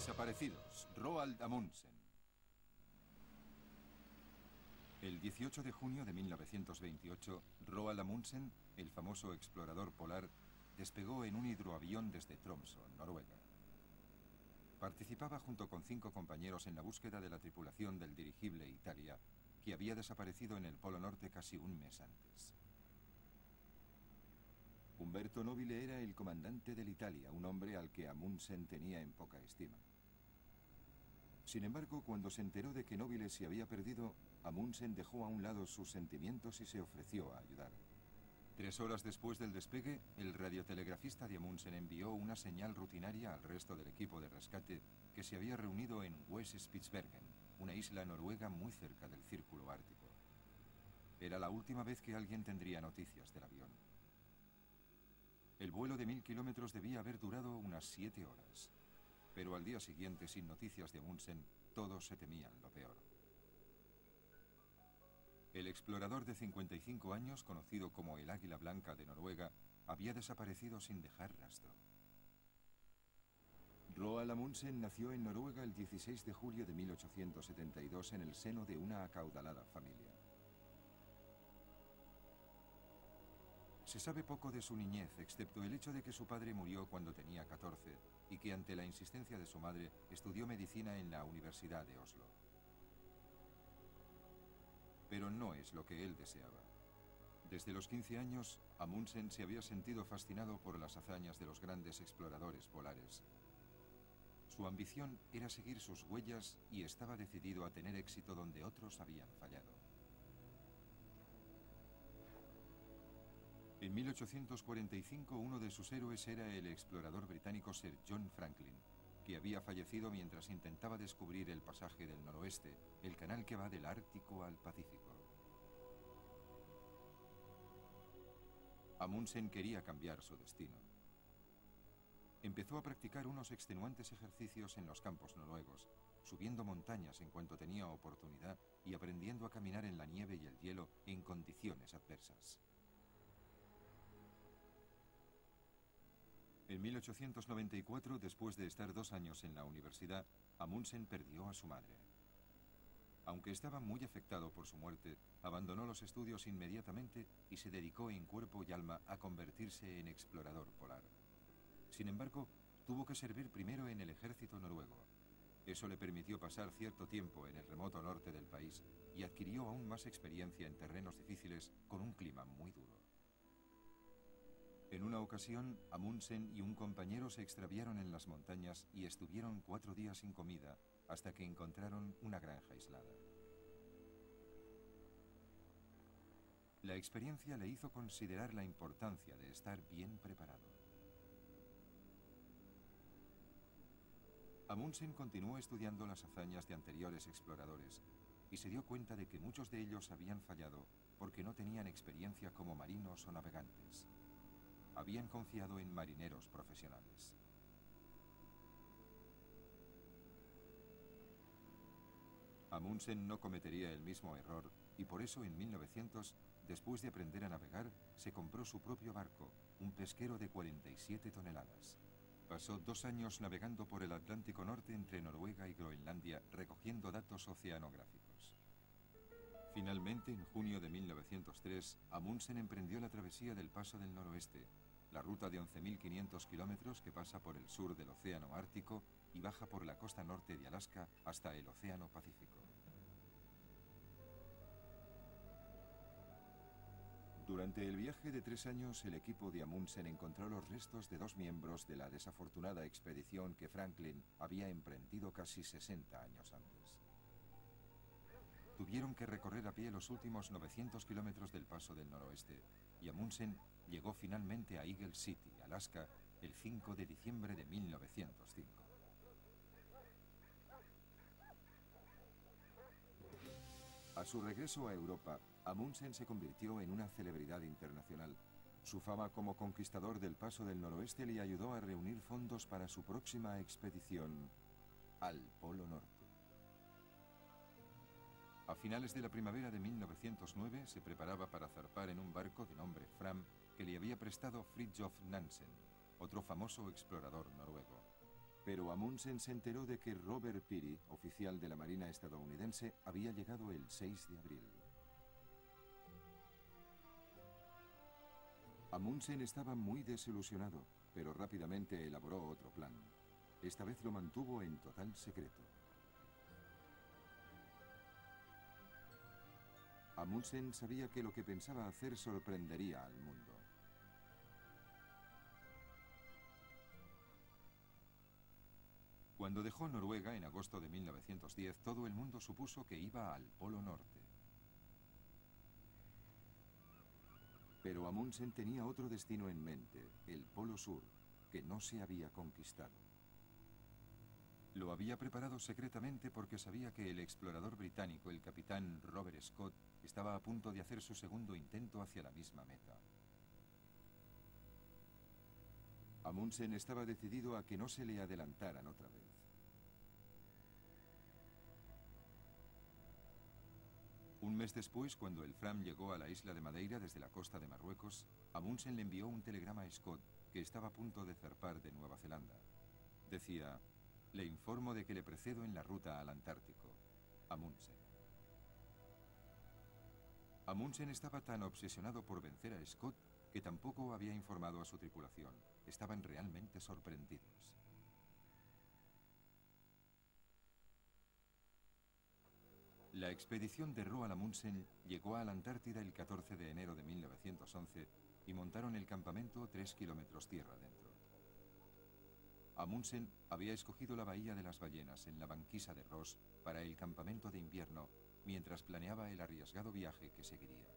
Desaparecidos, Roald Amundsen. El 18 de junio de 1928, Roald Amundsen, el famoso explorador polar, despegó en un hidroavión desde Tromsø, Noruega. Participaba junto con 5 compañeros en la búsqueda de la tripulación del dirigible Italia, que había desaparecido en el Polo Norte casi un mes antes. Umberto Nobile era el comandante del Italia, un hombre al que Amundsen tenía en poca estima. Sin embargo, cuando se enteró de que Nobile se había perdido, Amundsen dejó a un lado sus sentimientos y se ofreció a ayudar. 3 horas después del despegue, el radiotelegrafista de Amundsen envió una señal rutinaria al resto del equipo de rescate que se había reunido en West Spitsbergen, una isla noruega muy cerca del Círculo Ártico. Era la última vez que alguien tendría noticias del avión. El vuelo de 1000 kilómetros debía haber durado unas 7 horas. Pero al día siguiente, sin noticias de Amundsen, todos se temían lo peor. El explorador de 55 años, conocido como el Águila Blanca de Noruega, había desaparecido sin dejar rastro. Roald Amundsen nació en Noruega el 16 de julio de 1872 en el seno de una acaudalada familia. Se sabe poco de su niñez, excepto el hecho de que su padre murió cuando tenía 14 y que ante la insistencia de su madre estudió medicina en la Universidad de Oslo. Pero no es lo que él deseaba. Desde los 15 años, Amundsen se había sentido fascinado por las hazañas de los grandes exploradores polares. Su ambición era seguir sus huellas y estaba decidido a tener éxito donde otros habían fallado. En 1845, uno de sus héroes era el explorador británico Sir John Franklin, que había fallecido mientras intentaba descubrir el pasaje del noroeste, el canal que va del Ártico al Pacífico. Amundsen quería cambiar su destino. Empezó a practicar unos extenuantes ejercicios en los campos noruegos, subiendo montañas en cuanto tenía oportunidad y aprendiendo a caminar en la nieve y el hielo en condiciones adversas. En 1894, después de estar 2 años en la universidad, Amundsen perdió a su madre. Aunque estaba muy afectado por su muerte, abandonó los estudios inmediatamente y se dedicó en cuerpo y alma a convertirse en explorador polar. Sin embargo, tuvo que servir primero en el ejército noruego. Eso le permitió pasar cierto tiempo en el remoto norte del país y adquirió aún más experiencia en terrenos difíciles con un clima muy duro. En una ocasión, Amundsen y un compañero se extraviaron en las montañas y estuvieron 4 días sin comida hasta que encontraron una granja aislada. La experiencia le hizo considerar la importancia de estar bien preparado. Amundsen continuó estudiando las hazañas de anteriores exploradores y se dio cuenta de que muchos de ellos habían fallado porque no tenían experiencia como marinos o navegantes. Habían confiado en marineros profesionales. Amundsen no cometería el mismo error y por eso en 1900, después de aprender a navegar, se compró su propio barco, un pesquero de 47 toneladas. Pasó 2 años navegando por el Atlántico Norte entre Noruega y Groenlandia, recogiendo datos oceanográficos. Finalmente, en junio de 1903, Amundsen emprendió la travesía del Paso del Noroeste, la ruta de 11.500 kilómetros que pasa por el sur del Océano Ártico y baja por la costa norte de Alaska hasta el Océano Pacífico. Durante el viaje de 3 años, el equipo de Amundsen encontró los restos de 2 miembros de la desafortunada expedición que Franklin había emprendido casi 60 años antes. Tuvieron que recorrer a pie los últimos 900 kilómetros del Paso del Noroeste y Amundsen llegó finalmente a Eagle City, Alaska, el 5 de diciembre de 1905. A su regreso a Europa, Amundsen se convirtió en una celebridad internacional. Su fama como conquistador del Paso del Noroeste le ayudó a reunir fondos para su próxima expedición al Polo Norte. A finales de la primavera de 1909 se preparaba para zarpar en un barco de nombre Fram que le había prestado Fridtjof Nansen, otro famoso explorador noruego. Pero Amundsen se enteró de que Robert Peary, oficial de la Marina estadounidense, había llegado el 6 de abril. Amundsen estaba muy desilusionado, pero rápidamente elaboró otro plan. Esta vez lo mantuvo en total secreto. Amundsen sabía que lo que pensaba hacer sorprendería al mundo. Cuando dejó Noruega en agosto de 1910, todo el mundo supuso que iba al Polo Norte. Pero Amundsen tenía otro destino en mente, el Polo Sur, que no se había conquistado. Lo había preparado secretamente porque sabía que el explorador británico, el capitán Robert Scott, estaba a punto de hacer su segundo intento hacia la misma meta. Amundsen estaba decidido a que no se le adelantaran otra vez. Un mes después, cuando el Fram llegó a la isla de Madeira desde la costa de Marruecos, Amundsen le envió un telegrama a Scott, que estaba a punto de zarpar de Nueva Zelanda. Decía: le informo de que le precedo en la ruta al Antártico. Amundsen. Amundsen estaba tan obsesionado por vencer a Scott que tampoco había informado a su tripulación. Estaban realmente sorprendidos. La expedición de Roald Amundsen llegó a la Antártida el 14 de enero de 1911 y montaron el campamento 3 kilómetros tierra adentro. Amundsen había escogido la bahía de las ballenas en la banquisa de Ross para el campamento de invierno mientras planeaba el arriesgado viaje que seguiría.